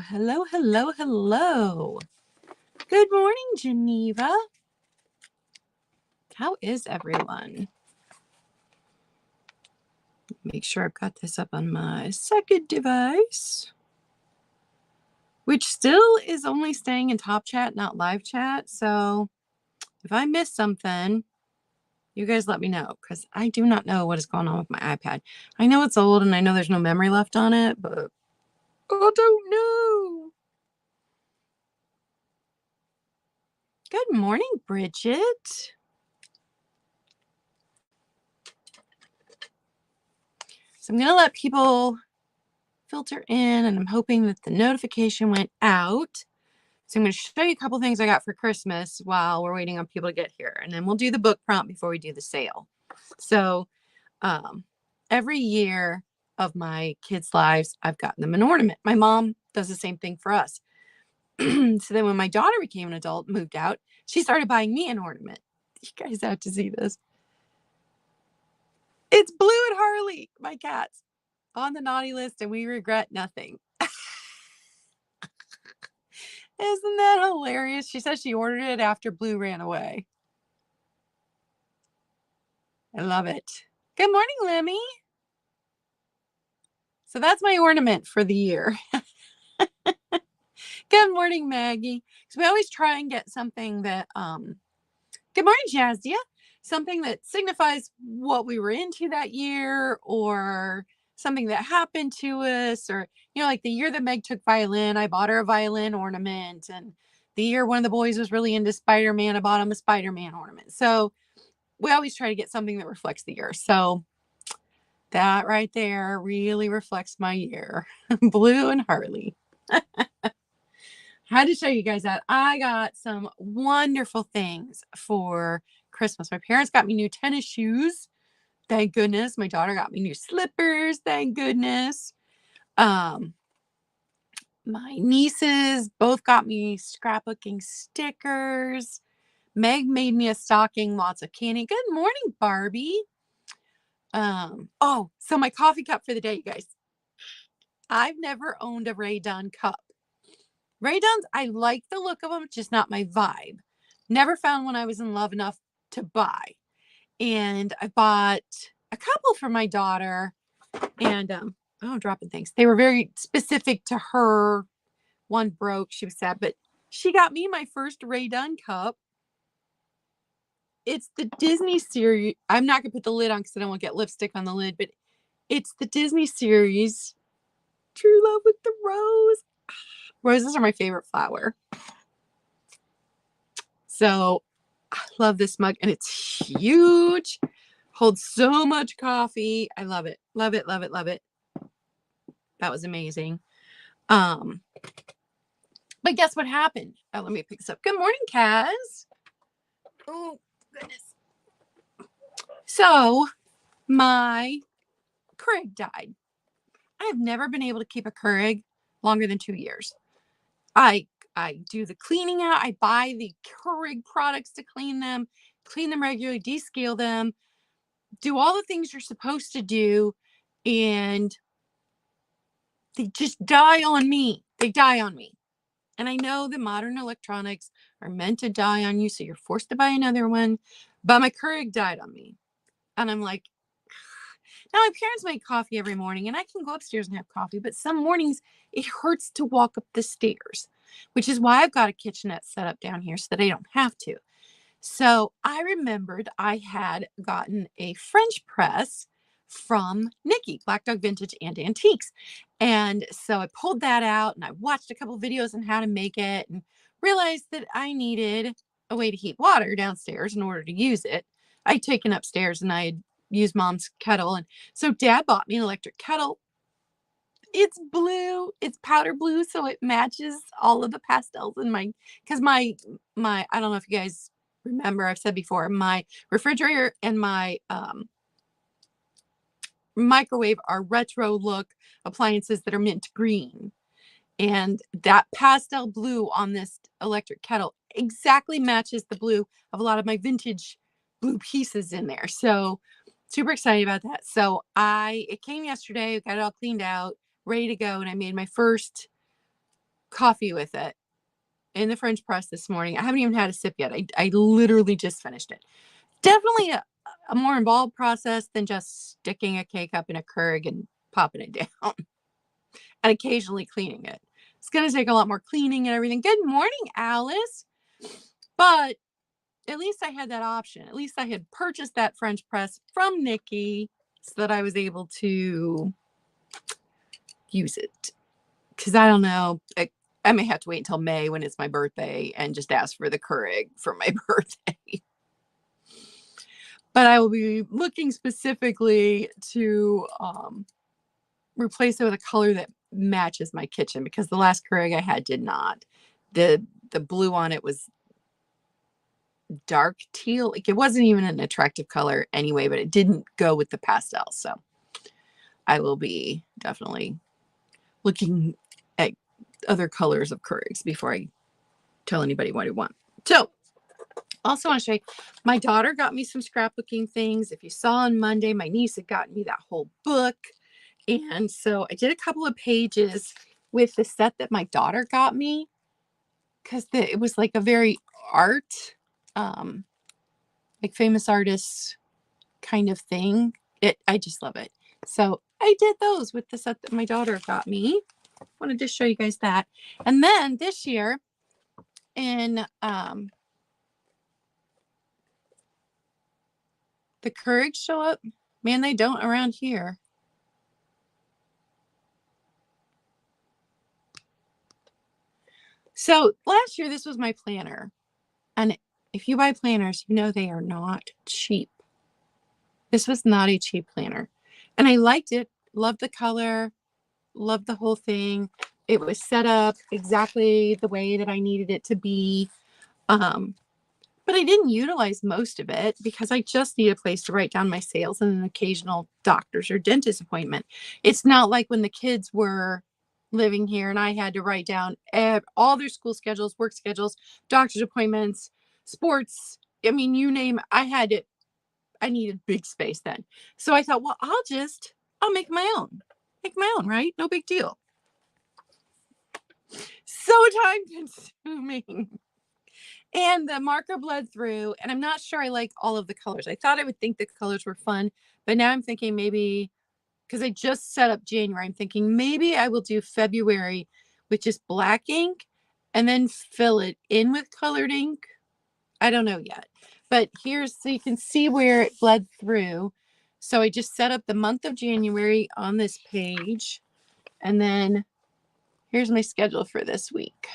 Hello, hello, hello. Good morning, Geneva. How is everyone? Make sure I've got this up on my second device, which still is only staying in top chat, not live chat. So if I miss something, you guys let me know, because I do not know what is going on with my iPad. I know it's old and I know there's no memory left on it, but I don't know. Good morning, Bridget. So I'm going to let people filter in, and I'm hoping that the notification went out. So I'm going to show you a couple things I got for Christmas while we're waiting on people to get here. And then we'll do the book prompt before we do the sale. So every year of my kids' lives, I've gotten them an ornament. My mom does the same thing for us. So then when my daughter became an adult, moved out, she started buying me an ornament. You guys have to see this. It's Blue and Harley, my cats, on the naughty list, and we regret nothing. Isn't that hilarious? She says she ordered it after Blue ran away. I love it. Good morning, Lemmy. So that's my ornament for the year. Good morning, Maggie. So we always try and get something that, good morning, Jazia. Something that signifies what we were into that year, or something that happened to us, or, like the year that Meg took violin, I bought her a violin ornament. And the year one of the boys was really into Spider-Man, I bought him a Spider-Man ornament. So we always try to get something that reflects the year. So that right there really reflects my year. Blue and Harley. Had to show you guys that. I got some wonderful things for Christmas. My parents got me new tennis shoes. Thank goodness. My daughter got me new slippers. Thank goodness. My nieces both got me scrapbooking stickers. Meg made me a stocking, lots of candy. Good morning, Barbie. So my coffee cup for the day, you guys. I've never owned a Ray Dunn cup. Ray Dunn's, I like the look of them, just not my vibe. Never found one I was in love enough to buy. And I bought a couple for my daughter, and dropping things. They were very specific to her. One broke, she was sad, but she got me my first Ray Dunn cup. It's the Disney series. I'm not gonna put the lid on because I don't want to get lipstick on the lid, but it's the Disney series True Love with the Rose. Roses are my favorite flower. So I love this mug, and it's huge. Holds so much coffee. I love it. Love it, love it, love it. That was amazing. But guess what happened? Oh, let me pick this up. Good morning, Kaz. Oh, goodness. So my Keurig died. I have never been able to keep a Keurig longer than 2 years. I do the cleaning out. I buy the Keurig products to clean them regularly, descale them, do all the things you're supposed to do, and they just die on me. They die on me. And I know that modern electronics are meant to die on you, so you're forced to buy another one. But my Keurig died on me. And I'm like, now my parents make coffee every morning, and I can go upstairs and have coffee, but some mornings it hurts to walk up the stairs, which is why I've got a kitchenette set up down here so that I don't have to. So I remembered I had gotten a French press from Nikki, Black Dog Vintage and Antiques. And so I pulled that out, and I watched a couple videos on how to make it, and realized that I needed a way to heat water downstairs in order to use it. I'd taken upstairs and I had used Mom's kettle. And so Dad bought me an electric kettle. It's blue. It's powder blue, so it matches all of the pastels in because my I don't know if you guys remember, I've said before, my refrigerator and my microwave are retro look appliances that are mint green. And that pastel blue on this electric kettle exactly matches the blue of a lot of my vintage blue pieces in there. So super excited about that. So it came yesterday, got it all cleaned out, ready to go. And I made my first coffee with it in the French press this morning. I haven't even had a sip yet. I literally just finished it. Definitely a more involved process than just sticking a K-cup in a Keurig and popping it down and occasionally cleaning it. It's going to take a lot more cleaning and everything. Good morning, Alice. But at least I had that option. At least I had purchased that French press from Nikki so that I was able to use it. Because I don't know, I may have to wait until May when it's my birthday and just ask for the Keurig for my birthday. But I will be looking specifically to replace it with a color that matches my kitchen, because the last Keurig I had did not. The blue on it was dark teal. Like, it wasn't even an attractive color anyway, but it didn't go with the pastel. So I will be definitely looking at other colors of Keurigs before I tell anybody what I want. So also want to show you, my daughter got me some scrapbooking things. If you saw on Monday, my niece had gotten me that whole book. And so I did a couple of pages with the set that my daughter got me, because it was like a very art, like famous artists kind of thing. I just love it. So I did those with the set that my daughter got me. Wanted to show you guys that. And then this year in the Keurig show up. Man, they don't around here. So last year, this was my planner. And if you buy planners, you know they are not cheap. This was not a cheap planner. And I liked it. Loved the color. Loved the whole thing. It was set up exactly the way that I needed it to be. But I didn't utilize most of it because I just need a place to write down my sales and an occasional doctor's or dentist appointment. It's not like when the kids were living here and I had to write down all their school schedules, work schedules, doctor's appointments, sports. I mean, you name it. I needed big space then. So I thought, well, I'll make my own. Make my own, right? No big deal. So time consuming. And the marker bled through, and I'm not sure I like all of the colors. I thought I would think the colors were fun, but now I'm thinking maybe, because I just set up January, I'm thinking maybe I will do February with just black ink and then fill it in with colored ink. I don't know yet, but here's, so you can see where it bled through. So I just set up the month of January on this page, and then here's my schedule for this week.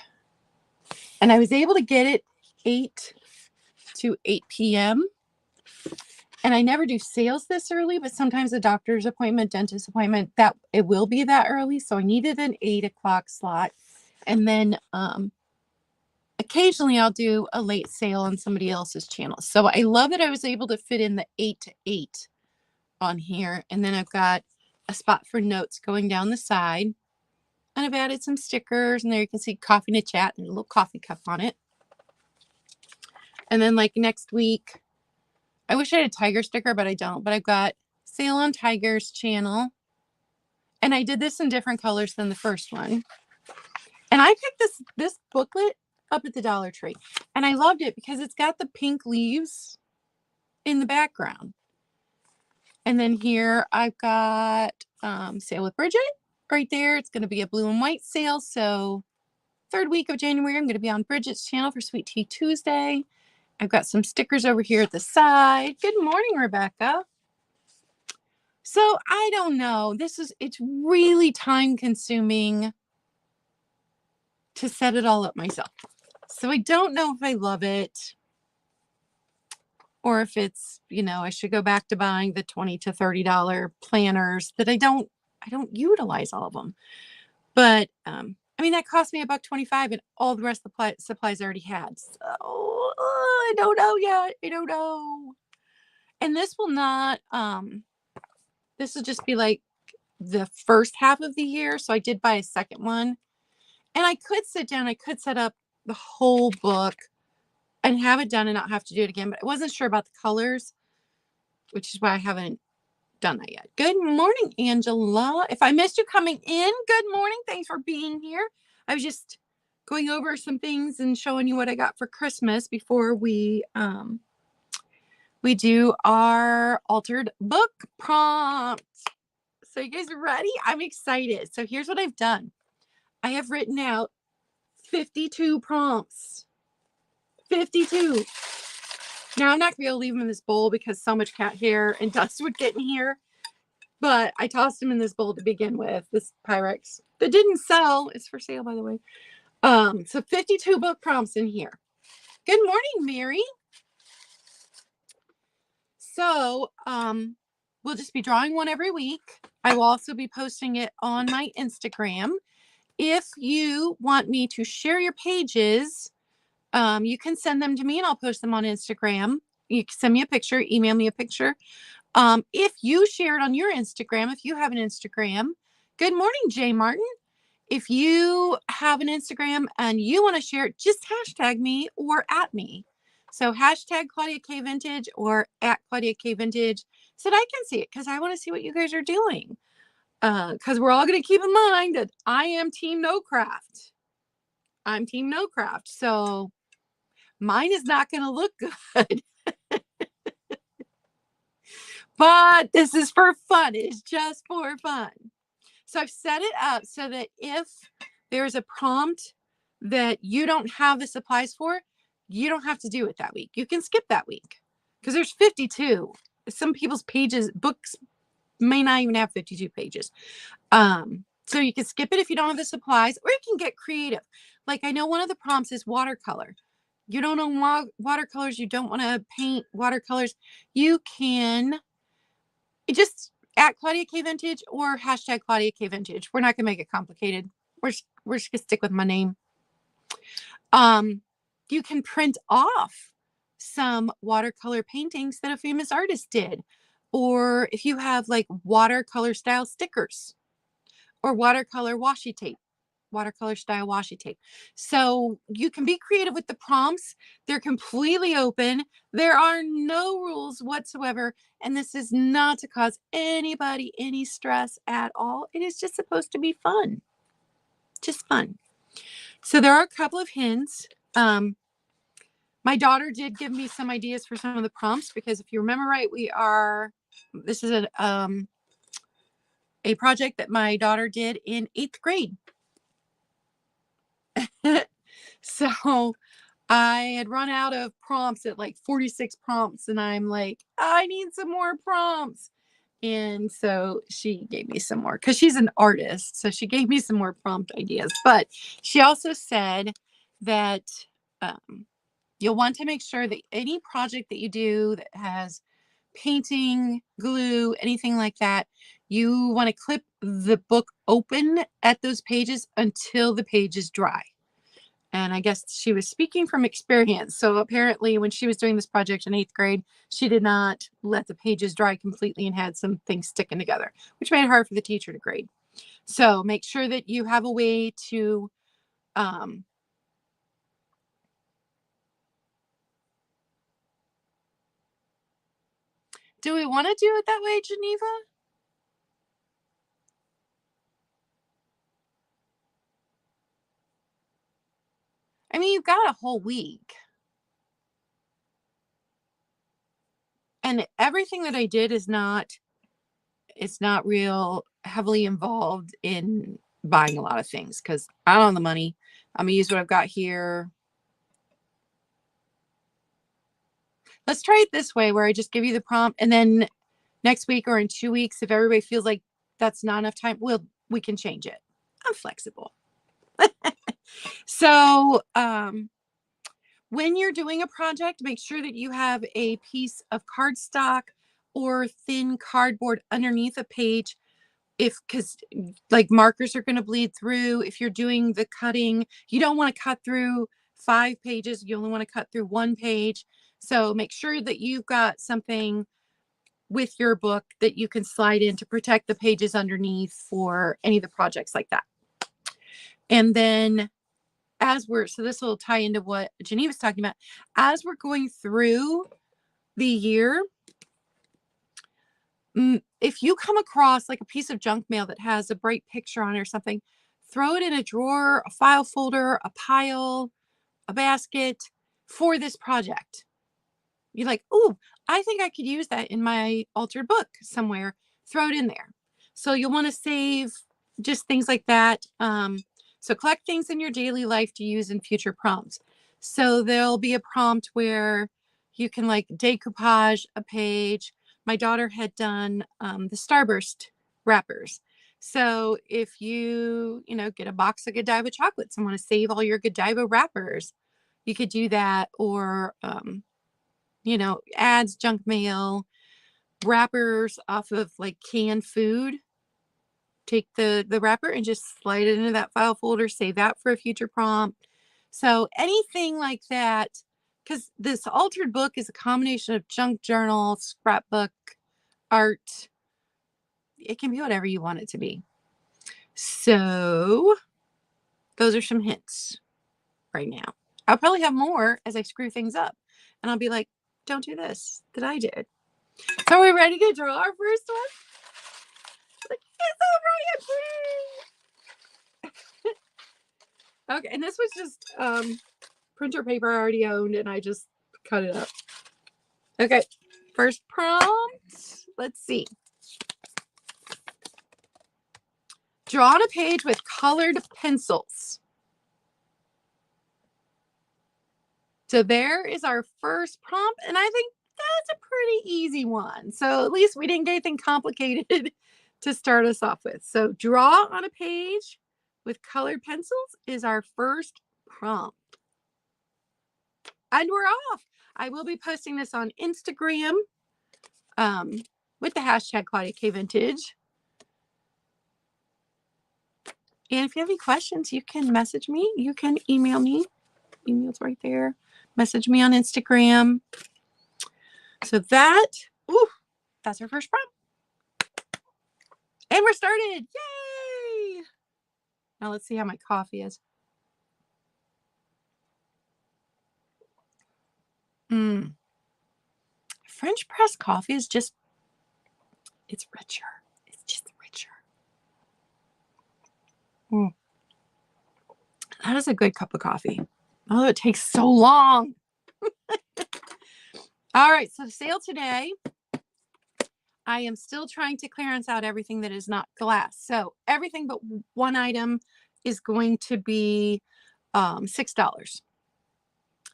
And I was able to get it 8 to 8 p.m. And I never do sales this early, but sometimes a doctor's appointment, dentist appointment, that it will be that early. So I needed an 8 o'clock slot. And then occasionally I'll do a late sale on somebody else's channel. So I love that I was able to fit in the 8 to 8 on here. And then I've got a spot for notes going down the side. And I've added some stickers, and there you can see coffee to chat and a little coffee cup on it. And then like next week, I wish I had a tiger sticker, but I don't. But I've got sale on Tiger's channel. And I did this in different colors than the first one. And I picked this booklet up at the Dollar Tree. And I loved it because it's got the pink leaves in the background. And then here I've got Sale with Bridget right there. It's going to be a blue and white sale. So third week of January, I'm going to be on Bridget's channel for Sweet Tea Tuesday. I've got some stickers over here at the side. Good morning, Rebecca. So I don't know. It's really time consuming to set it all up myself. So I don't know if I love it or if it's, I should go back to buying the $20 to $30 planners that I don't utilize all of them. But, I mean, that cost me $1.25 and all the rest of the supplies I already had. So I don't know yet. I don't know. And this will not, this will just be like the first half of the year. So I did buy a second one, and I could sit down. I could set up the whole book and have it done and not have to do it again. But I wasn't sure about the colors, which is why I haven't done that yet. Good morning, Angela. If I missed you coming in, good morning. Thanks for being here. I was just going over some things and showing you what I got for Christmas before we do our altered book prompt. So you guys ready? I'm excited. So here's what I've done. I have written out 52 prompts. 52. Now I'm not gonna be able to leave them in this bowl because so much cat hair and dust would get in here. But I tossed them in this bowl to begin with. This Pyrex that didn't sell. It's for sale, by the way. So 52 book prompts in here. Good morning, Mary. So, we'll just be drawing one every week. I will also be posting it on my Instagram. If you want me to share your pages, you can send them to me and I'll post them on Instagram. You can send me a picture, email me a picture. If you share it on your Instagram, if you have an Instagram, good morning, Jay Martin. If you have an Instagram and you want to share it, just hashtag me or at me. So hashtag Claudia K Vintage or at Claudia K Vintage so that I can see it because I want to see what you guys are doing. Because we're all going to keep in mind that I am Team No Craft. I'm Team No Craft. So mine is not going to look good. But this is for fun. It's just for fun. So I've set it up so that if there's a prompt that you don't have the supplies for, you don't have to do it that week. You can skip that week because there's 52. Some people's books may not even have 52 pages. So you can skip it if you don't have the supplies, or you can get creative. Like I know one of the prompts is watercolor. You don't know watercolors. You don't want to paint watercolors. You can just at Claudia K Vintage or hashtag Claudia K Vintage. We're not gonna make it complicated. We're just gonna stick with my name. You can print off some watercolor paintings that a famous artist did, or if you have like watercolor style stickers or watercolor washi tape. Watercolor style washi tape. So you can be creative with the prompts. They're completely open. There are no rules whatsoever. And this is not to cause anybody any stress at all. It is just supposed to be fun. Just fun. So there are a couple of hints. My daughter did give me some ideas for some of the prompts because if you remember right, this is a project that my daughter did in 8th grade. So I had run out of prompts at like 46 prompts and I'm like, I need some more prompts. And so she gave me some more because she's an artist. So she gave me some more prompt ideas. But she also said that you'll want to make sure that any project that you do that has painting, glue, anything like that, you want to clip the book open at those pages until the page is dry. And I guess she was speaking from experience. So apparently when she was doing this project in 8th grade, she did not let the pages dry completely and had some things sticking together, which made it hard for the teacher to grade. So make sure that you have a way to do we want to do it that way, Geneva? I mean, you've got a whole week. And everything that I did it's not real heavily involved in buying a lot of things because I don't have the money. I'm gonna use what I've got here. Let's try it this way where I just give you the prompt and then next week or in 2 weeks, if everybody feels like that's not enough time, we can change it. I'm flexible. So when you're doing a project, make sure that you have a piece of cardstock or thin cardboard underneath a page because like markers are going to bleed through. If you're doing the cutting, you don't want to cut through 5 pages. You only want to cut through 1 page. So make sure that you've got something with your book that you can slide in to protect the pages underneath for any of the projects like that. And then so this will tie into what Geneva's talking about. As we're going through the year, if you come across like a piece of junk mail that has a bright picture on it or something, throw it in a drawer, a file folder, a pile, a basket for this project. You're like, oh, I think I could use that in my altered book somewhere. Throw it in there. So you'll want to save just things like that. So collect things in your daily life to use in future prompts. So there'll be a prompt where you can like decoupage a page. My daughter had done the Starburst wrappers. So if you get a box of Godiva chocolates and want to save all your Godiva wrappers, you could do that. Or ads, junk mail, wrappers off of like canned food. Take the wrapper and just slide it into that file folder, save that for a future prompt. So anything like that, because this altered book is a combination of junk journal, scrapbook, art. It can be whatever you want it to be. So those are some hints right now. I'll probably have more as I screw things up. And I'll be like, don't do this that I did. So are we ready to draw our first one? Like, it's over, okay, and this was just printer paper I already owned, and I just cut it up. Okay, first prompt. Let's see. Draw on a page with colored pencils. So there is our first prompt, and I think that's a pretty easy one. So at least we didn't get anything complicated to start us off with. So draw on a page with colored pencils is our first prompt. And we're off. I will be posting this on Instagram with the hashtag Claudia K Vintage. And if you have any questions, you can message me. You can email me. Email's right there. Message me on Instagram. So that's our first prompt. And we're started. Yay! Now let's see how my coffee is. French press coffee is just, it's richer. It's just richer. That is a good cup of coffee. Oh, it takes so long. All right, so sale today. I am still trying to clearance out everything that is not glass. So everything but one item is going to be $6.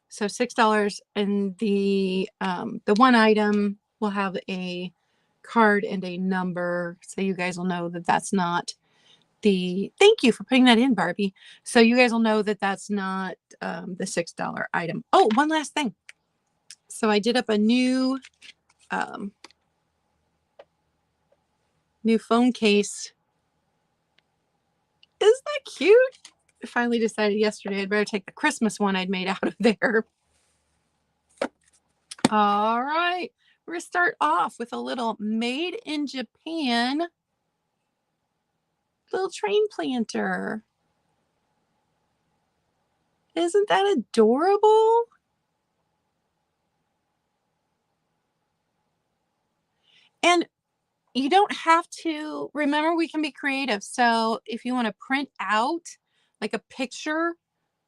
So $6, and the one item will have a card and a number, so you guys will know that that's not the, thank you for putting that in, Barbie. So you guys will know that that's not the $6 item. Oh, one last thing. So I did up a new phone case. Isn't that cute? I finally decided yesterday I'd better take the Christmas one I'd made out of there. All right, we're gonna start off with a little made in Japan little train planter. Isn't that adorable? And you don't have to, remember, we can be creative. So if you want to print out like a picture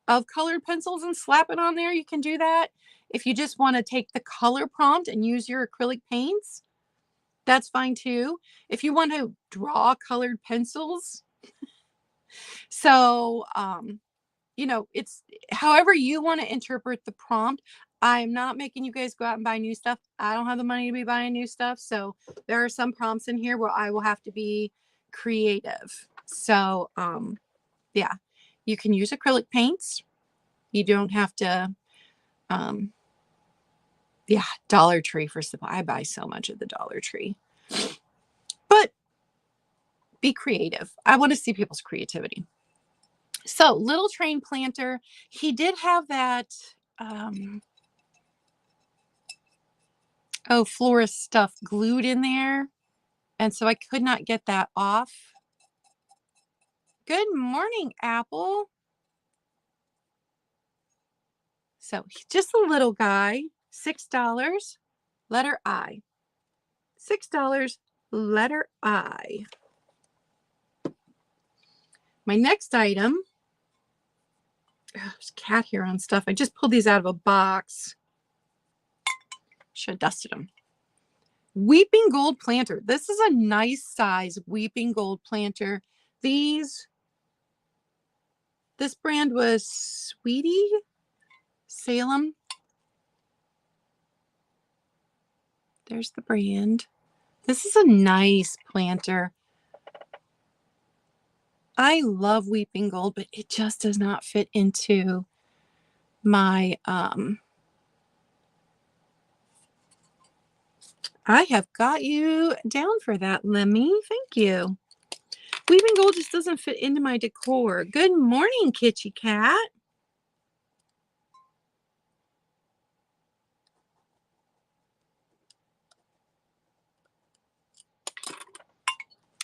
of colored pencils and slap it on there, you can do that. If you just want to take the color prompt and use your acrylic paints, that's fine too. If you want to draw colored pencils. So, it's however you want to interpret the prompt. I'm not making you guys go out and buy new stuff. I don't have the money to be buying new stuff. So there are some prompts in here where I will have to be creative. So, yeah, you can use acrylic paints. You don't have to, Dollar Tree for supply. I buy so much at the Dollar Tree. But be creative. I want to see people's creativity. So little train planter, he did have that, florist stuff glued in there. And so I could not get that off. Good morning, Apple. So just a little guy, $6, letter I. $6, letter I. My next item, there's cat hair on stuff. I just pulled these out of a box. Should have dusted them. Weeping Gold planter. This is a nice size Weeping Gold planter. This brand was Sweetie Salem. There's the brand. This is a nice planter. I love Weeping Gold, but it just does not fit into my, I have got you down for that, Lemmy. Thank you. Weeping Gold just doesn't fit into my decor. Good morning, Kitty Cat.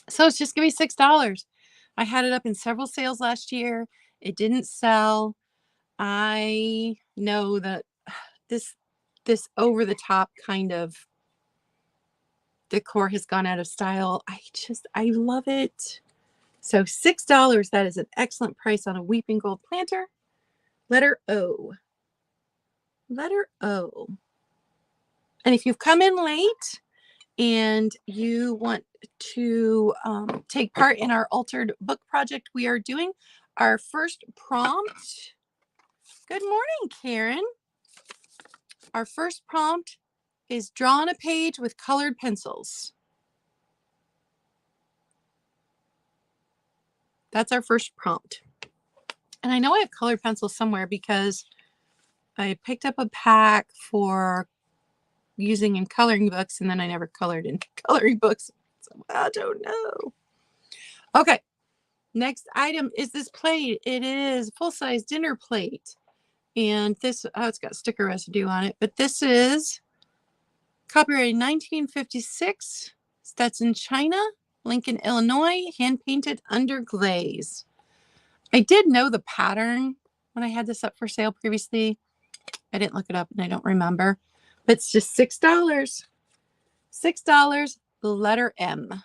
So it's just going to be $6. I had it up in several sales last year. It didn't sell. I know that this over the top kind of decor has gone out of style. I love it. So $6, that is an excellent price on a Weeping Gold planter. Letter O. Letter O. And if you've come in late and you want to take part in our altered book project, we are doing our first prompt. Good morning, Karen. Our first prompt is draw on a page with colored pencils. That's our first prompt. And I know I have colored pencils somewhere because I picked up a pack for using in coloring books, and then I never colored in coloring books. So I don't know. Okay. Next item is this plate. It is full-size dinner plate. And this, it's got sticker residue on it, but this is copyright 1956. That's in China, Lincoln, Illinois, hand-painted under glaze. I did know the pattern when I had this up for sale previously. I didn't look it up and I don't remember, but it's just $6. $6, letter M.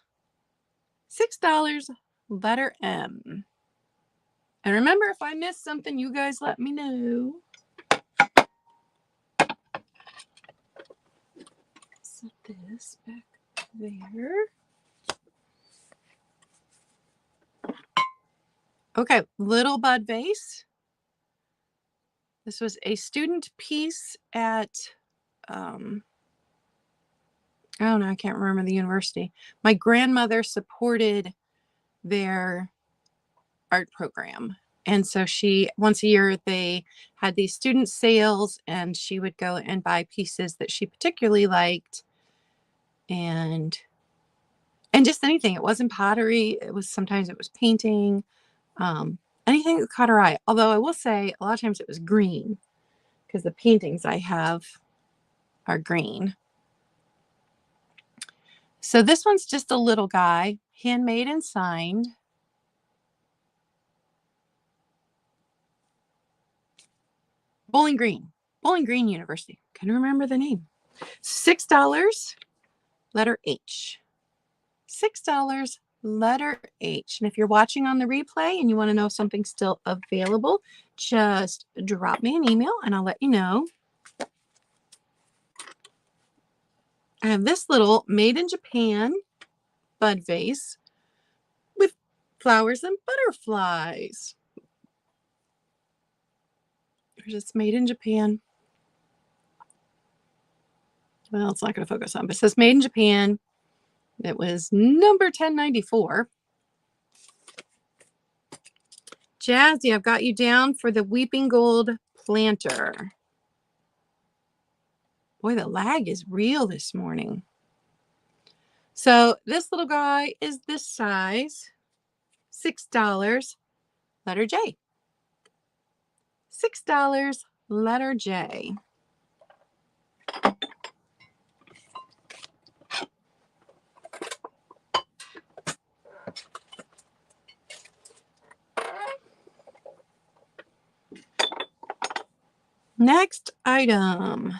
$6, letter M. And remember, if I missed something, you guys let me know. Set this back there. Okay, Little Bud Vase. This was a student piece at, I don't know, I can't remember the university. My grandmother supported their art program. And so once a year, they had these student sales, and she would go and buy pieces that she particularly liked. And just anything. It wasn't pottery. Sometimes it was painting. Anything that caught her eye. Although I will say a lot of times it was green, because the paintings I have are green. So this one's just a little guy, handmade and signed. Bowling Green University. Can you remember the name? $6, letter H. $6, letter H. And if you're watching on the replay and you want to know if something's still available, just drop me an email and I'll let you know. I have this little made in Japan bud vase with flowers and butterflies. It's made in Japan. Well, it's not going to focus on, but it says made in Japan. It was number 1094. Jazzy, I've got you down for the Weeping Gold planter. Boy, the lag is real this morning. So this little guy is this size, $6, letter J. $6, letter J. Next item.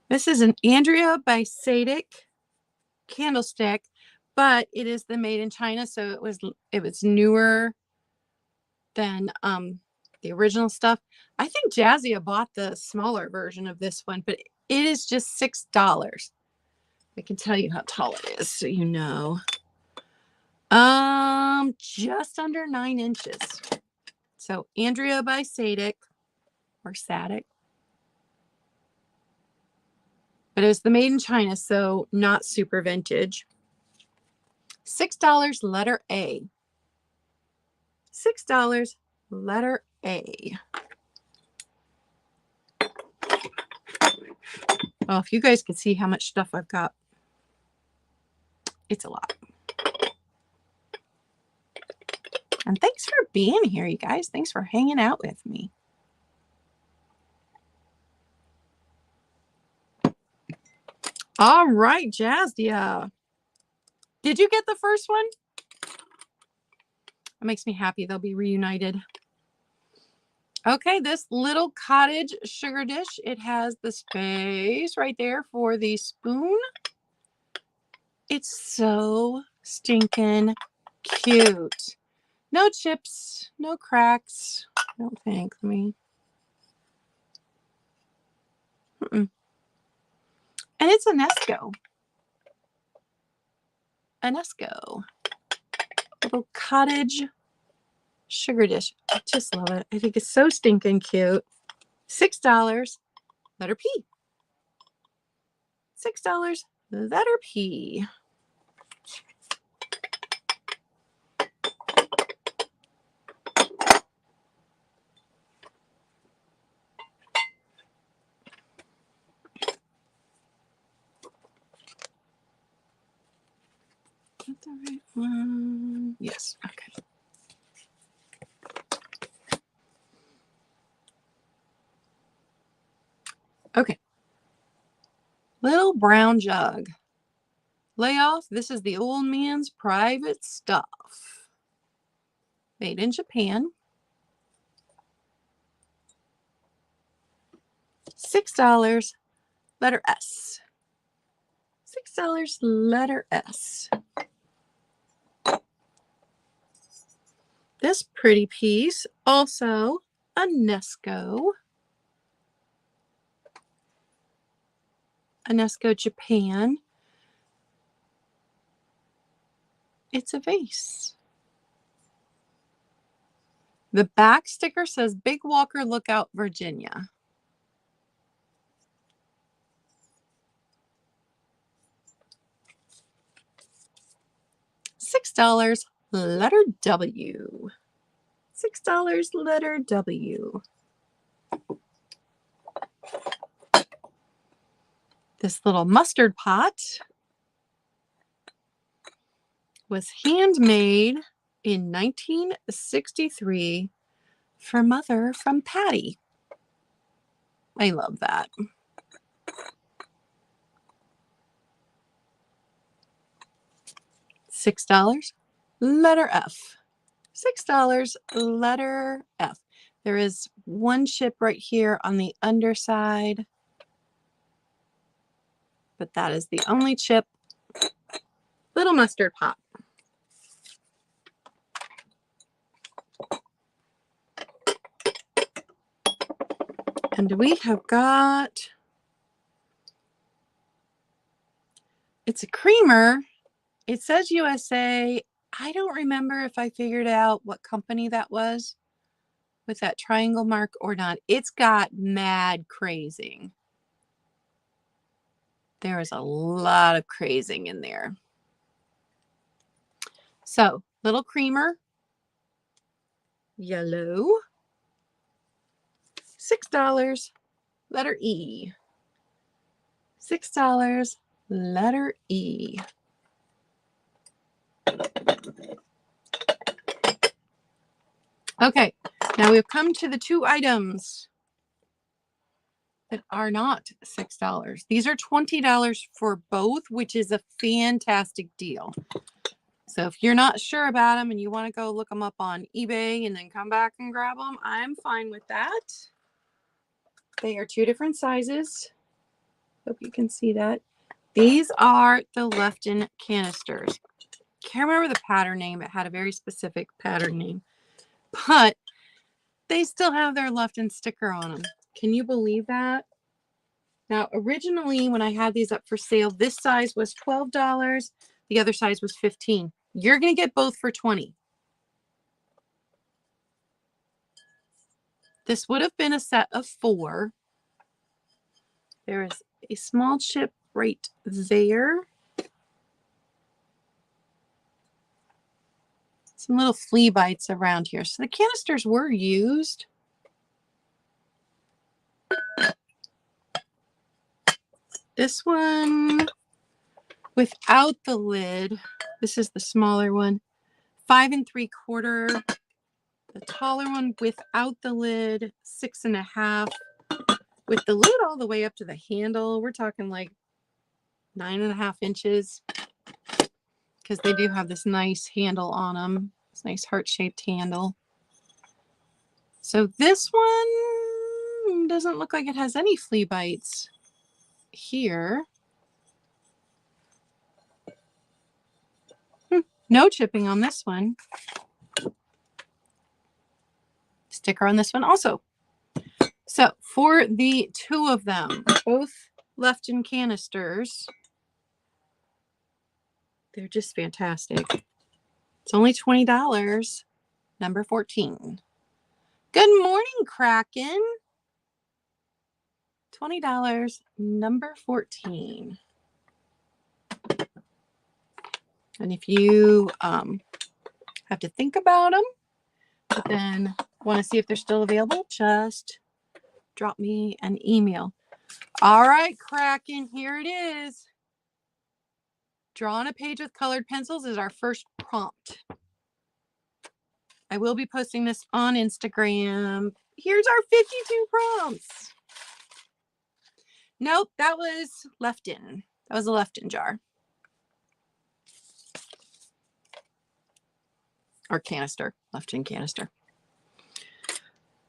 This is an Andrea by Sadek candlestick, but it is the made in China, so it was newer than the original stuff. I think Jazzia bought the smaller version of this one, but it is just $6. I can tell you how tall it is, so you know. Just under 9 inches. So Andrea by Sadik, or Sadik. But it was the made in China, so not super vintage. $6, letter A. $6, letter A. Oh, if you guys could see how much stuff I've got. It's a lot. And thanks for being here, you guys. Thanks for hanging out with me. All right, Jazzia. Did you get the first one? It makes me happy they'll be reunited. Okay, this little cottage sugar dish. It has the space right there for the spoon. It's so stinking cute. No chips, no cracks. I don't think. Let me. And it's a Nesco. A Nesco. Little cottage sugar dish. I just love it. I think it's so stinking cute. $6, letter P. $6, letter P. Is that the right one? Yes. Okay. Okay. Little brown jug. Lay off. This is the old man's private stuff. Made in Japan. $6, letter S. $6, letter S. This pretty piece, also a Nesco. A Nesco Japan. It's a vase. The back sticker says Big Walker Lookout, Virginia. $6, letter W. $6, letter W. This little mustard pot was handmade in 1963 for Mother from Patty. I love that. $6, letter F. $6, letter F. There is one chip right here on the underside, but that is the only chip. Little mustard pot. And we have got, it's a creamer. It says USA. I don't remember if I figured out what company that was with that triangle mark or not. It's got mad crazing. There is a lot of crazing in there. So, little creamer. Yellow. $6, letter E. $6, letter E. Okay, now we've come to the two items that are not $6. These are $20 for both, which is a fantastic deal. So if you're not sure about them and you want to go look them up on eBay and then come back and grab them, I'm fine with that. They are two different sizes. Hope you can see that. These are the Lefton canisters. Can't remember the pattern name. It had a very specific pattern name. But they still have their Lufkin sticker on them. Can you believe that? Now, originally, when I had these up for sale, this size was $12. The other size was $15. You're going to get both for $20. This would have been a set of 4. There is a small chip right there. Some little flea bites around here. So the canisters were used. This one without the lid. This is the smaller one. 5 3/4. The taller one without the lid. 6 1/2. With the lid all the way up to the handle. We're talking like 9 1/2 inches. Because they do have this nice handle on them. This nice heart-shaped handle. So this one doesn't look like it has any flea bites here. No chipping on this one. Sticker on this one also. So for the 2 of them, both Lufkin canisters, they're just fantastic. It's only $20, number 14. Good morning, Kraken. $20, number 14. And if you have to think about them, but then want to see if they're still available, just drop me an email. All right, Kraken, here it is. Draw on a page with colored pencils is our first prompt. I will be posting this on Instagram. Here's our 52 prompts. Nope, that was Lufkin. That was a Lufkin jar. Or canister, Lufkin canister.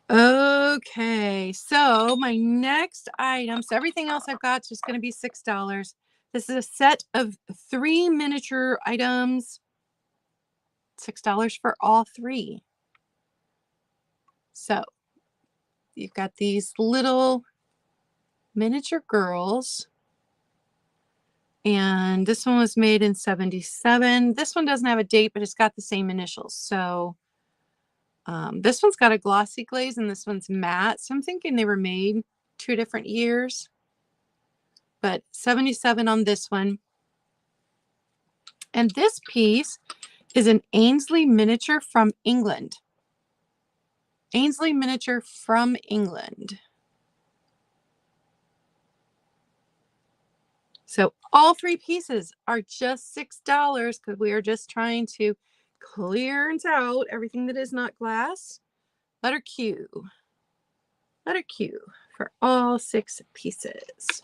Okay, so my next item, so everything else I've got is just going to be $6. This is a set of 3 miniature items. $6 for all 3. So you've got these little miniature girls. And this one was made in 77. This one doesn't have a date, but it's got the same initials. So this one's got a glossy glaze and this one's matte. So I'm thinking they were made 2 different years. But 77 on this one. And this piece is an Ainsley miniature from England. Ainsley miniature from England. So all 3 pieces are just $6 because we are just trying to clearance out everything that is not glass. Letter Q. Letter Q for all 6 pieces.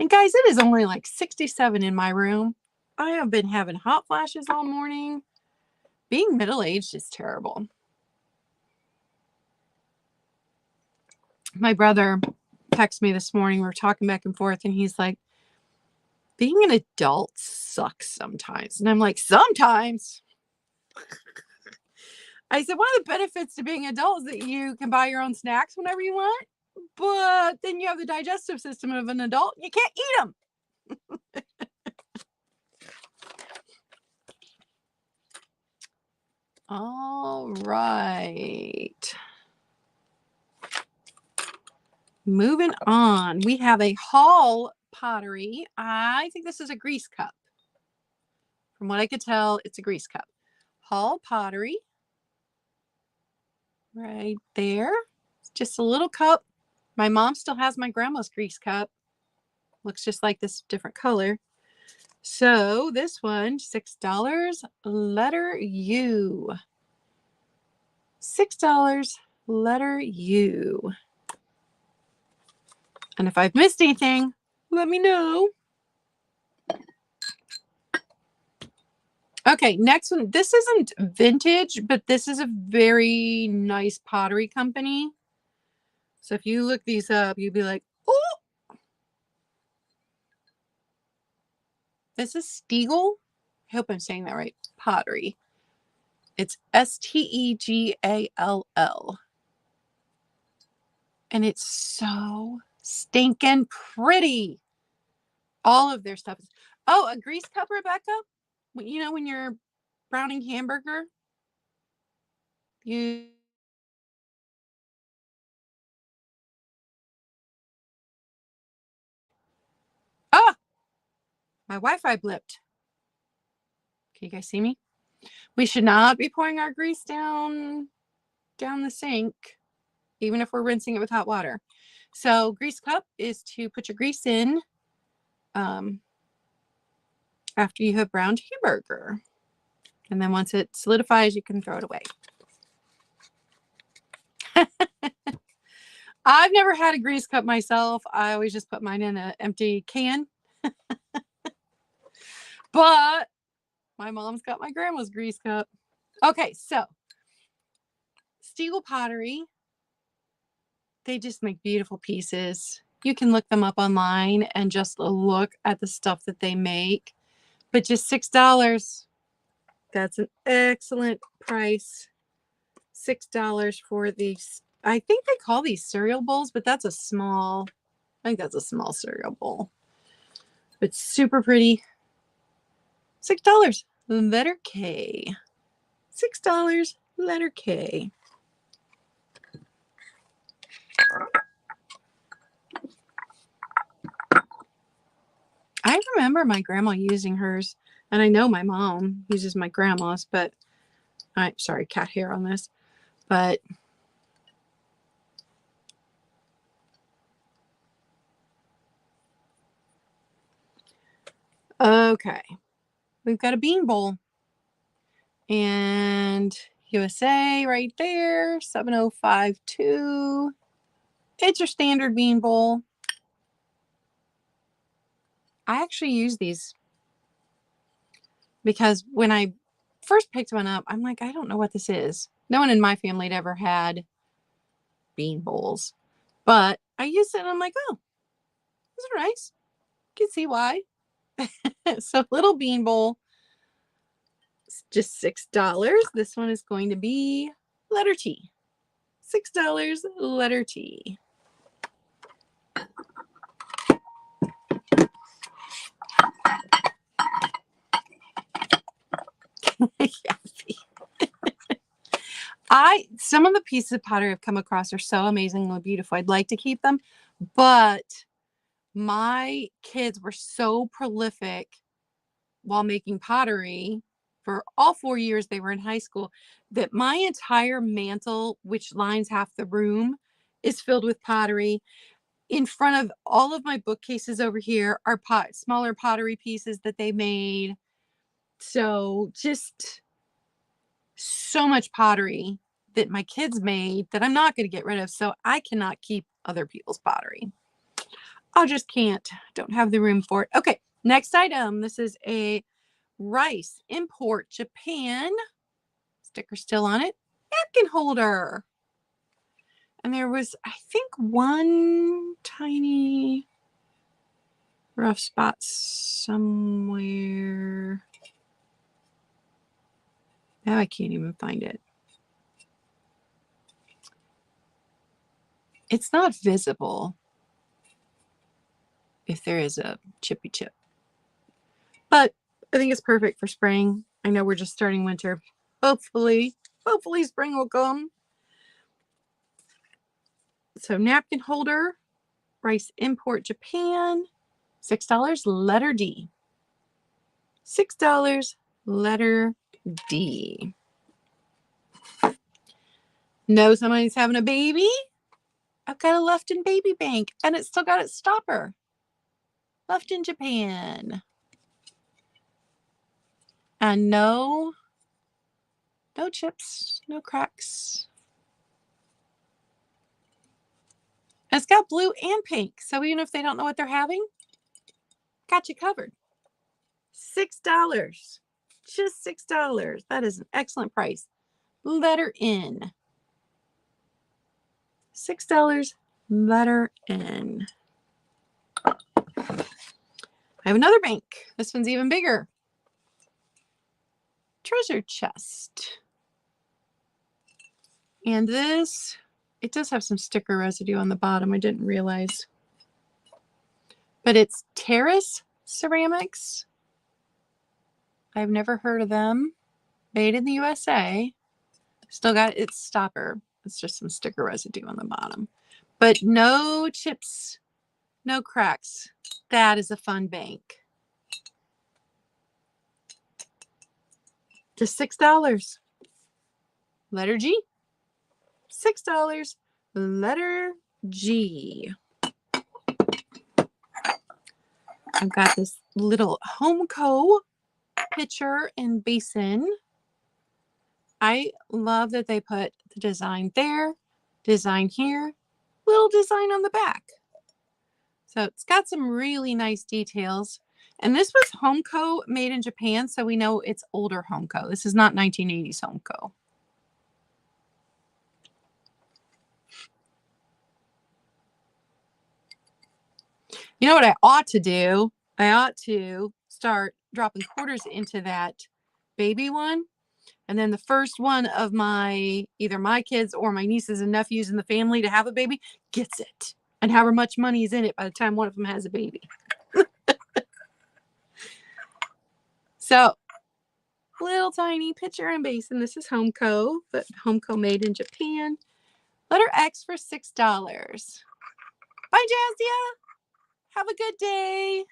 And guys, it is only like 67 in my room. I have been having hot flashes all morning. Being middle-aged is terrible. My brother texted me this morning. We were talking back and forth, and he's like, being an adult sucks sometimes. And I'm like, sometimes? I said, one of the benefits to being an adult is that you can buy your own snacks whenever you want, but then you have the digestive system of an adult. You can't eat them. All right. Moving on. We have a Hall pottery. I think this is a grease cup. From what I could tell, it's a grease cup. Hall pottery. Right there. It's just a little cup. My mom still has my grandma's grease cup. Looks just like this, different color. So this one, $6, letter U. $6, letter U. And if I've missed anything, let me know. Okay, next one. This isn't vintage, but this is a very nice pottery company. So if you look these up, you'd be like, oh! This is Stegall. I hope I'm saying that right. Pottery. It's Stegall. And it's so stinking pretty. All of their stuff is. Oh, a grease cup, Rebecca. You know when you're browning hamburger, you. Ah, my Wi-Fi blipped. Can you guys see me? We should not be pouring our grease down the sink, even if we're rinsing it with hot water. So grease cup is to put your grease in after you have browned hamburger. And then once it solidifies, you can throw it away. I've never had a grease cup myself. I always just put mine in an empty can. But my mom's got my grandma's grease cup. Okay, so Stegall Pottery, they just make beautiful pieces. You can look them up online and just look at the stuff that they make. But just $6. That's an excellent price. $6 for these. I think they call these cereal bowls, but that's a small. I think that's a small cereal bowl. But super pretty. $6. Letter K. $6. Letter K. I remember my grandma using hers, and I know my mom uses my grandma's, but I'm sorry, cat hair on this, but okay. We've got a bean bowl, and USA right there, 7052. It's your standard bean bowl. I actually use these because when I first picked one up, I'm like, I don't know what this is. No one in my family had ever had bean bowls, but I used it and I'm like, oh, these are nice. You can see why. So little bean bowl, just $6. This one is going to be letter T. $6, letter T. Some of the pieces of pottery I've come across are so amazingly beautiful. I'd like to keep them, but my kids were so prolific while making pottery for all 4 years they were in high school that my entire mantle, which lines half the room, is filled with pottery. In front of all of my bookcases over here are smaller pottery pieces that they made. So just so much pottery that my kids made that I'm not going to get rid of. So I cannot keep other people's pottery. I just can't. Don't have the room for it. Okay, next item. This is a rice import Japan. Sticker still on it. Napkin holder. And there was, I think, one tiny rough spot somewhere. Now I can't even find it. It's not visible if there is a chippy chip. But I think it's perfect for spring. I know we're just starting winter. Hopefully spring will come. So napkin holder, rice import Japan, $6, letter D. $6, letter D. Know somebody's having a baby? I've got a Left-In baby bank, and it's still got its stopper. Left-In Japan. And no chips, no cracks. And it's got blue and pink, so even if they don't know what they're having, got you covered. $6. Just $6. That is an excellent price. Letter N. $6, letter N. I have another bank. This one's even bigger. Treasure chest. And this, it does have some sticker residue on the bottom. I didn't realize. But it's Terrace Ceramics. I've never heard of them. Made in the USA. Still got its stopper. It's just some sticker residue on the bottom. But no chips, no cracks. That is a fun bank. Just $6. Letter G. $6. Letter G. I've got this little Homeco pitcher and basin. I love that they put the design there, design here, little design on the back. So it's got some really nice details. And this was Homeco, made in Japan, so we know it's older Homeco. This is not 1980s Homeco. You know what I ought to do? I ought to start dropping quarters into that baby one. And then the first one of my, either my kids or my nieces and nephews in the family to have a baby gets it. And however much money is in it by the time one of them has a baby. So, little tiny pitcher and basin. This is Homeco, but Homeco made in Japan. Letter X for $6. Bye, Jazia. Have a good day.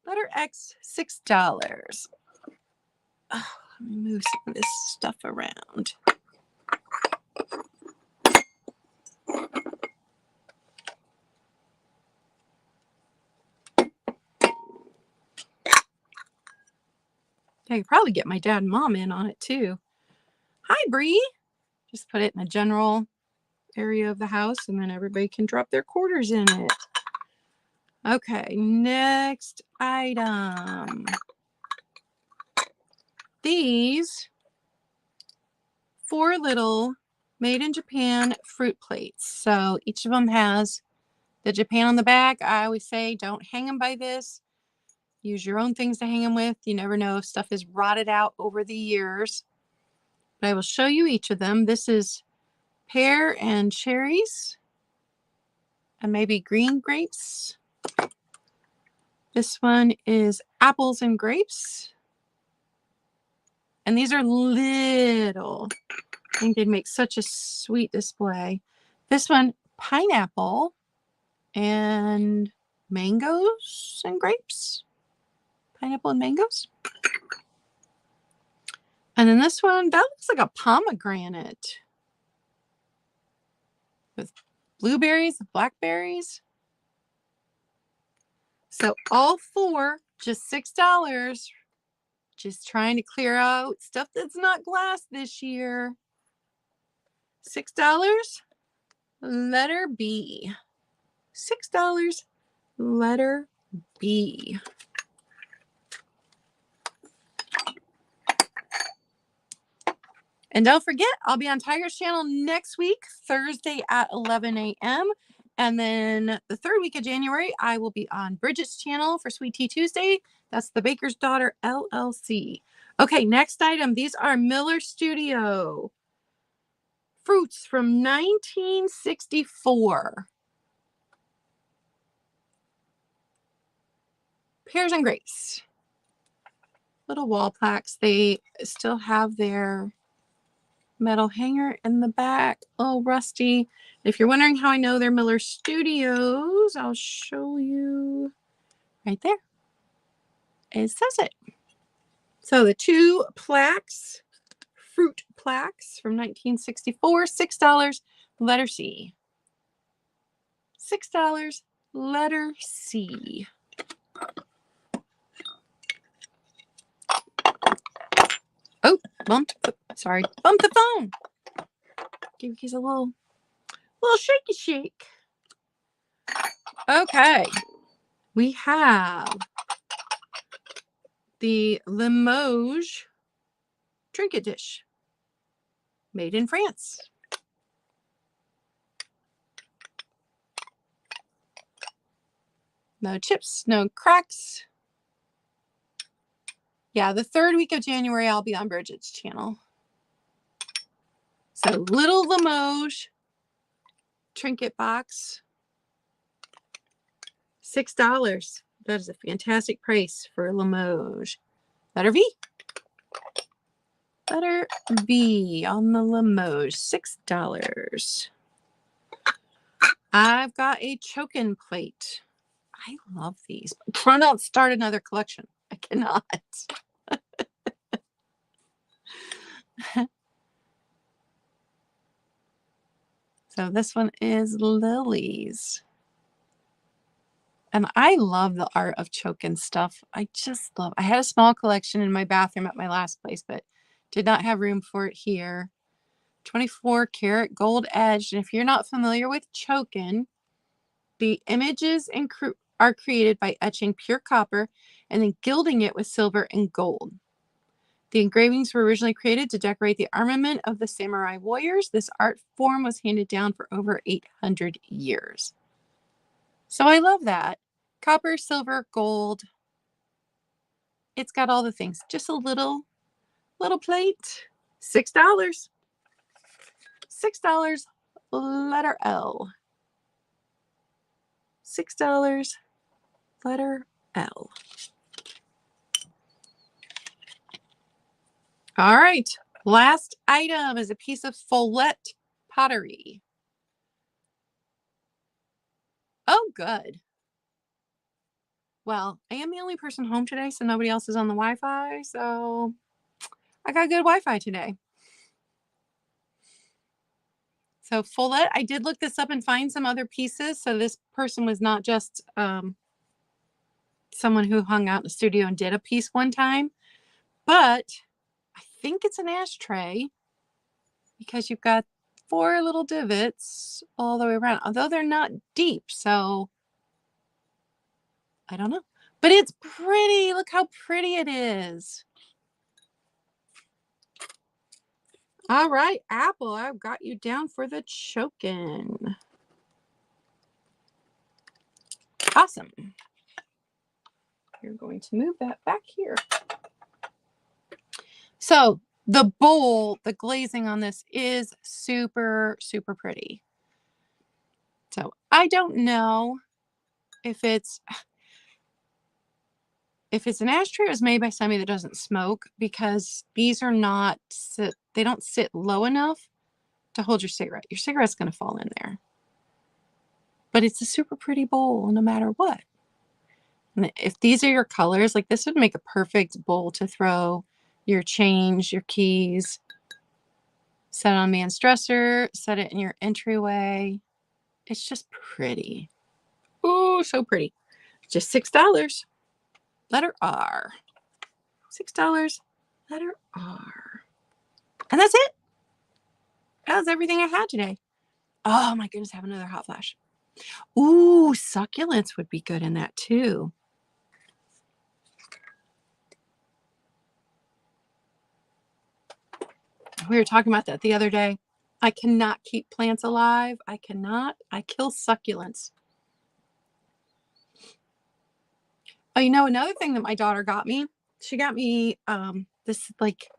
Letter X, $6. Oh, let me move some of this stuff around. I could probably get my dad and mom in on it too. Hi, Bree. Just put it in the general area of the house and then everybody can drop their quarters in it. Okay, next item. These 4 little made in Japan fruit plates. So each of them has the Japan on the back. I always say don't hang them by this. Use your own things to hang them with. You never know if stuff is rotted out over the years. But I will show you each of them. This is pear and cherries. And maybe green grapes. This one is apples and grapes. And these are little. I think they'd make such a sweet display. This one, pineapple and mangoes and grapes. Pineapple and mangoes. And then this one, that looks like a pomegranate. With blueberries, blackberries. So all 4, just $6. Just trying to clear out stuff that's not glass this year. $6. Letter B. $6. Letter B. And don't forget, I'll be on Tiger's channel next week, Thursday at 11 a.m. And then the 3rd week of January, I will be on Bridget's channel for Sweet Tea Tuesday. That's the Baker's Daughter LLC. Okay, next item. These are Miller Studio fruits from 1964. Pears and grapes. Little wall plaques. They still have their metal hanger in the back. Oh, rusty. If you're wondering how I know they're Miller Studios, I'll show you right there. It says it. So the 2 plaques, fruit plaques from 1964, $6, letter C. $6, letter C. Oh, bumped the phone. Give you guys a little shaky shake. Okay. We have the Limoges trinket dish. Made in France. No chips, no cracks. Yeah, the third week of January, I'll be on Bridget's channel. So little Limoges trinket box, $6. That is a fantastic price for Limoges. Letter V. Letter V on the Limoges, $6. I've got a chokin plate. I love these. Try not to start another collection. I cannot. So this one is Lily's. And I love the art of chokin stuff. I just love. I had a small collection in my bathroom at my last place, but did not have room for it here. 24 karat gold edged. And if you're not familiar with chokin, the images are created by etching pure copper and then gilding it with silver and gold. The engravings were originally created to decorate the armament of the samurai warriors. This art form was handed down for over 800 years. So I love that. Copper, silver, gold. It's got all the things. Just a little plate. $6. $6. Letter L. $6. Letter L. All right. Last item is a piece of Follette pottery. Oh, good. Well, I am the only person home today, so nobody else is on the Wi-Fi. So I got good Wi-Fi today. So Follette, I did look this up and find some other pieces. So this person was not just someone who hung out in the studio and did a piece one time, but I think it's an ashtray because you've got 4 little divots all the way around, although they're not deep. So I don't know, but it's pretty. Look how pretty it is. All right, Apple, I've got you down for the chokin. Awesome. You're going to move that back here. So the bowl, the glazing on this is super, super pretty. So I don't know if it's an ashtray. It was made by somebody that doesn't smoke, because these are not, they don't sit low enough to hold your cigarette. Your cigarette's going to fall in there. But it's a super pretty bowl no matter what. And if these are your colors, like this would make a perfect bowl to throw your change, your keys, set on man's dresser, set it in your entryway. It's just pretty. Oh, so pretty. Just $6. Letter R. $6. Letter R. And that's it. That was everything I had today. Oh my goodness, I have another hot flash. Ooh, succulents would be good in that too. We were talking about that the other day. I cannot keep plants alive. I cannot. I kill succulents. Oh, you know, another thing that my daughter got me, she got me this, like,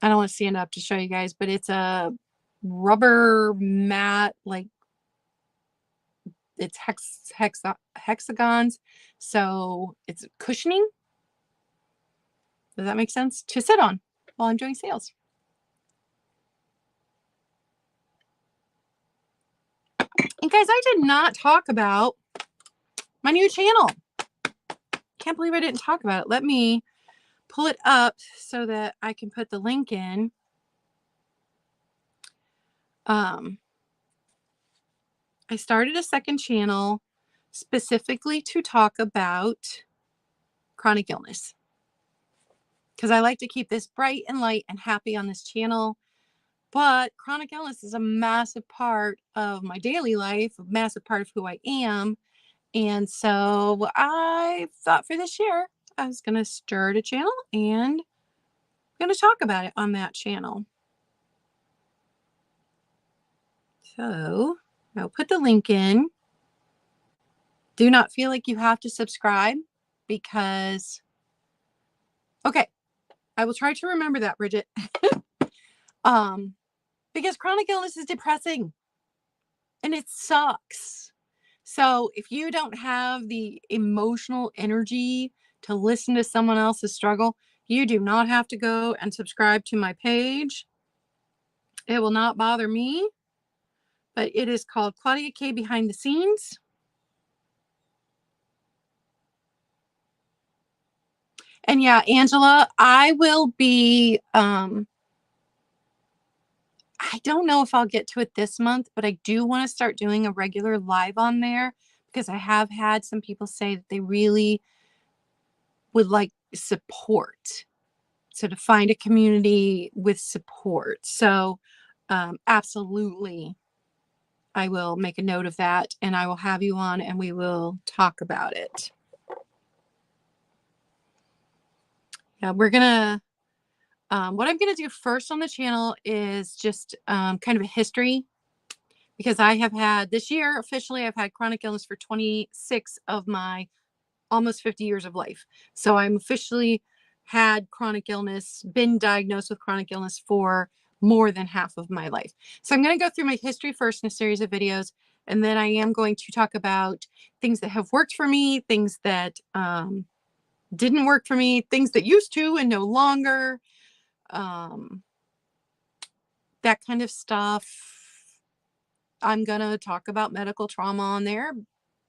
I don't want to stand up to show you guys, but it's a rubber mat, like it's hexagons. So it's cushioning. Does that make sense? To sit on while I'm doing sales. And guys, I did not talk about my new channel. Can't believe I didn't talk about it. Let me pull it up so that I can put the link in. I started a second channel specifically to talk about chronic illness, because I like to keep this bright and light and happy on this channel. But chronic illness is a massive part of my daily life, a massive part of who I am. And so I thought for this year, I was going to start a channel and I'm going to talk about it on that channel. So I'll put the link in. Do not feel like you have to subscribe because, okay, I will try to remember that, Bridget. Because chronic illness is depressing and it sucks. So if you don't have the emotional energy to listen to someone else's struggle, you do not have to go and subscribe to my page. It will not bother me, but it is called Claudia K Behind the Scenes. And yeah, Angela, I will be, I don't know if I'll get to it this month, but I do want to start doing a regular live on there because I have had some people say that they really would like support. So to find a community with support. So absolutely, I will make a note of that and I will have you on and we will talk about it. Yeah, we're going to, what I'm going to do first on the channel is just kind of a history, because I have had this year, officially, I've had chronic illness for 26 of my almost 50 years of life. So I'm officially had chronic illness, been diagnosed with chronic illness for more than half of my life. So I'm going to go through my history first in a series of videos. And then I am going to talk about things that have worked for me, things that didn't work for me, things that used to and no longer, that kind of stuff. I'm going to talk about medical trauma on there,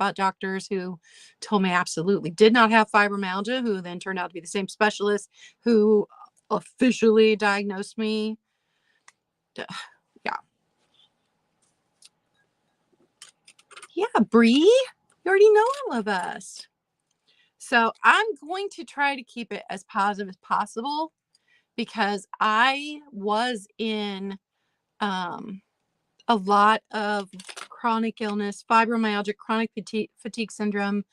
about doctors who told me I absolutely did not have fibromyalgia, who then turned out to be the same specialist who officially diagnosed me. Yeah. Yeah, Bree, you already know all of us. So I'm going to try to keep it as positive as possible because I was in a lot of chronic illness, fibromyalgia, chronic fatigue syndrome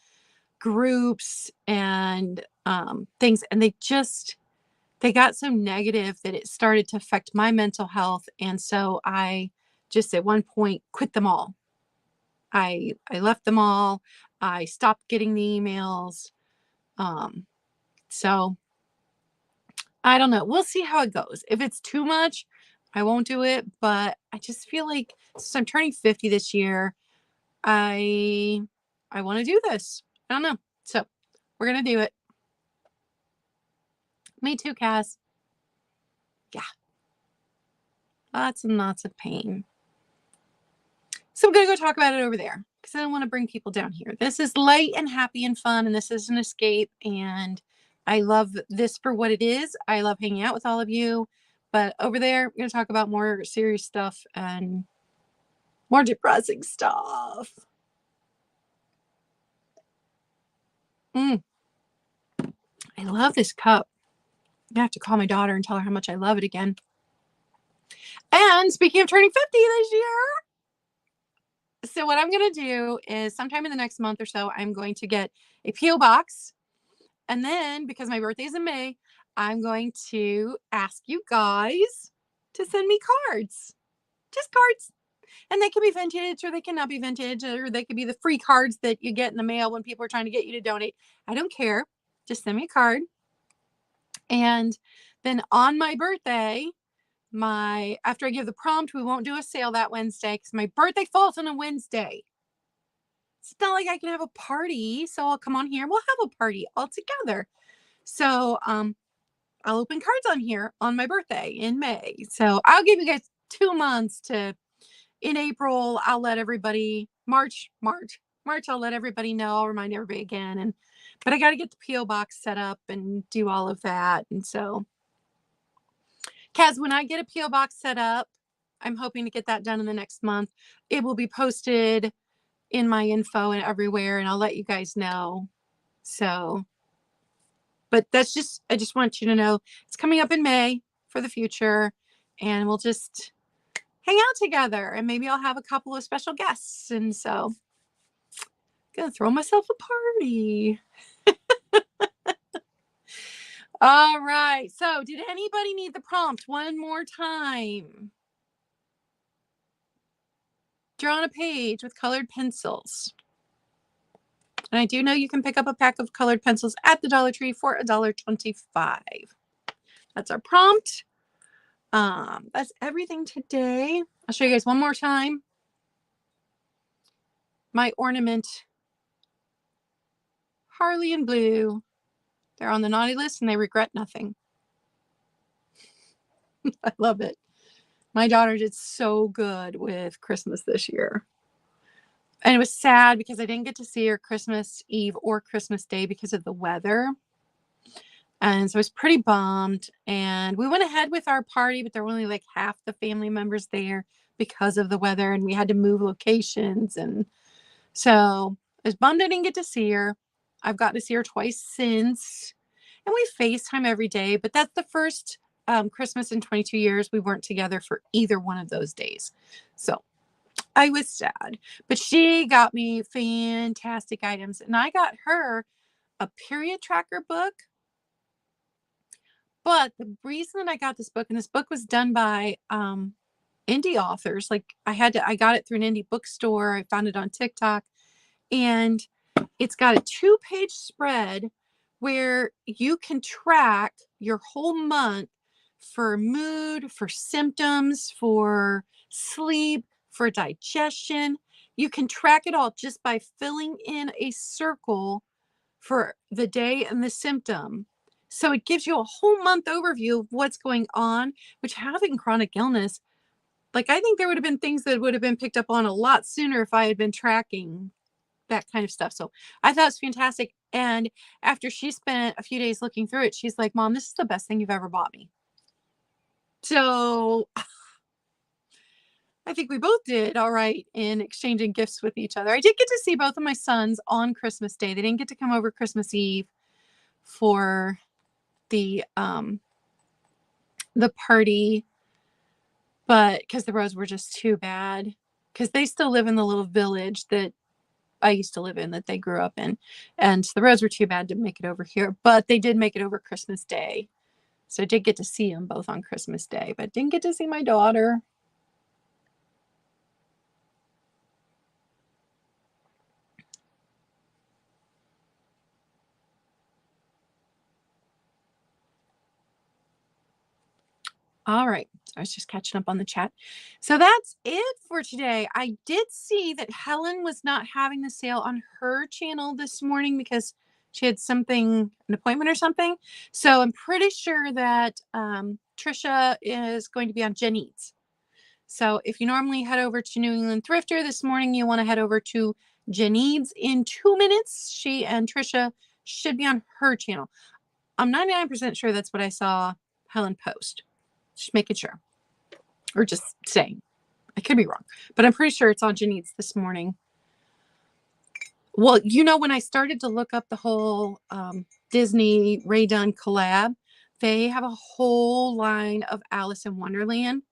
groups and things. And they got so negative that it started to affect my mental health. And so I just at one point quit them all. I left them all. I stopped getting the emails. So I don't know. We'll see how it goes. If it's too much, I won't do it. But I just feel like since I'm turning 50 this year, I want to do this. I don't know. So we're going to do it. Me too, Cass. Yeah. Lots and lots of pain. So I'm going to go talk about it over there because I don't want to bring people down here. This is light and happy and fun, and this is an escape. And I love this for what it is. I love hanging out with all of you. But over there, we're going to talk about more serious stuff and more depressing stuff. I love this cup. I have to call my daughter and tell her how much I love it again. And speaking of turning 50 this year, so what I'm going to do is sometime in the next month or so, I'm going to get a P.O. box. And then because my birthday is in May, I'm going to ask you guys to send me cards. Just cards. And they can be vintage or they cannot be vintage, or they could be the free cards that you get in the mail when people are trying to get you to donate. I don't care. Just send me a card. And then on my birthday, after I give the prompt, we won't do a sale that Wednesday because my birthday falls on a Wednesday. It's not like I can have a party, so I'll come on here and we'll have a party all together. So I'll open cards on here on my birthday in May. So I'll give you guys 2 months in April. I'll let everybody, March, I'll let everybody know. I'll remind everybody again. But I got to get the P.O. box set up and do all of that. And so, Kaz, when I get a P.O. box set up, I'm hoping to get that done in the next month. It will be posted in my info and everywhere, and I'll let you guys know. So, but I just want you to know it's coming up in May for the future, and we'll just hang out together, and maybe I'll have a couple of special guests. And so I'm gonna throw myself a party. All right. So did anybody need the prompt one more time? Draw on a page with colored pencils. And I do know you can pick up a pack of colored pencils at the Dollar Tree for $1.25. That's our prompt. That's everything today. I'll show you guys one more time. My ornament, Harley and Blue. They're on the naughty list and they regret nothing. I love it. My daughter did so good with Christmas this year. And it was sad because I didn't get to see her Christmas Eve or Christmas Day because of the weather. And so I was pretty bummed. And we went ahead with our party, but there were only like half the family members there because of the weather. And we had to move locations. And so I was bummed I didn't get to see her. I've got to see her twice since. And we FaceTime every day. But that's the first Christmas in 22 years we weren't together for either one of those days. So I was sad. But she got me fantastic items. And I got her a period tracker book. But the reason that I got this book, and this book was done by indie authors. Like I got it through an indie bookstore. I found it on TikTok. And it's got a 2-page spread where you can track your whole month for mood, for symptoms, for sleep, for digestion. You can track it all just by filling in a circle for the day and the symptom. So it gives you a whole month overview of what's going on, which having chronic illness, like I think there would have been things that would have been picked up on a lot sooner if I had been tracking that kind of stuff. So I thought it was fantastic. And after she spent a few days looking through it, she's like, Mom, this is the best thing you've ever bought me. So I think we both did all right in exchanging gifts with each other. I did get to see both of my sons on Christmas Day. They didn't get to come over Christmas Eve for the party, but because the roads were just too bad, because they still live in the little village that I used to live in, that they grew up in, and the roads were too bad to make it over here, but they did make it over Christmas Day. So I did get to see them both on Christmas Day, but didn't get to see my daughter. All right. I was just catching up on the chat. So that's it for today. I did see that Helen was not having the sale on her channel this morning because she had an appointment or something. So I'm pretty sure that Trisha is going to be on Jen Eats. So if you normally head over to New England Thrifter this morning, you want to head over to Jen Eats in 2 minutes. She and Trisha should be on her channel. I'm 99% sure that's what I saw Helen post. Just making sure. Or just saying. I could be wrong. But I'm pretty sure it's on Jen Eats this morning. Well, when I started to look up the whole Disney Ray Dunn collab, they have a whole line of Alice in Wonderland.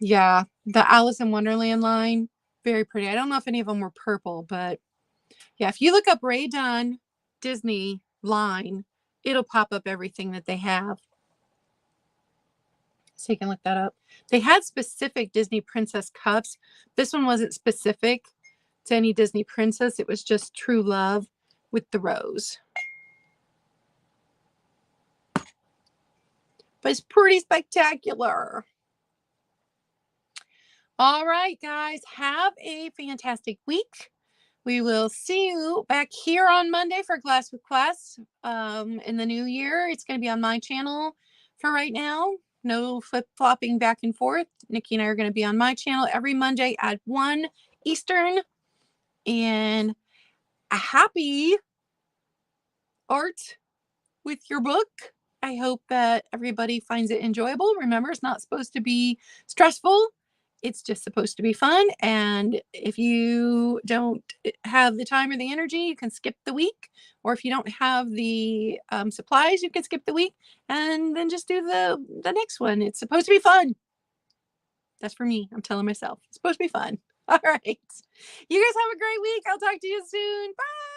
Yeah, the Alice in Wonderland line, very pretty. I don't know if any of them were purple, but yeah, if you look up Ray Dunn Disney line, it'll pop up everything that they have. So you can look that up. They had specific Disney princess cups. This one wasn't specific to any Disney princess. It was just True Love with the rose. But it's pretty spectacular. All right, guys, have a fantastic week. We will see you back here on Monday for Glass with Class. In the new year, it's going to be on my channel for right now. No flip-flopping back and forth. Nikki and I are going to be on my channel every Monday at 1 Eastern. And a happy art with your book. I hope that everybody finds it enjoyable. Remember, it's not supposed to be stressful. It's just supposed to be fun. And if you don't have the time or the energy, you can skip the week. Or if you don't have the supplies, you can skip the week and then just do the next one. It's supposed to be fun. That's for me. I'm telling myself. It's supposed to be fun. All right. You guys have a great week. I'll talk to you soon. Bye.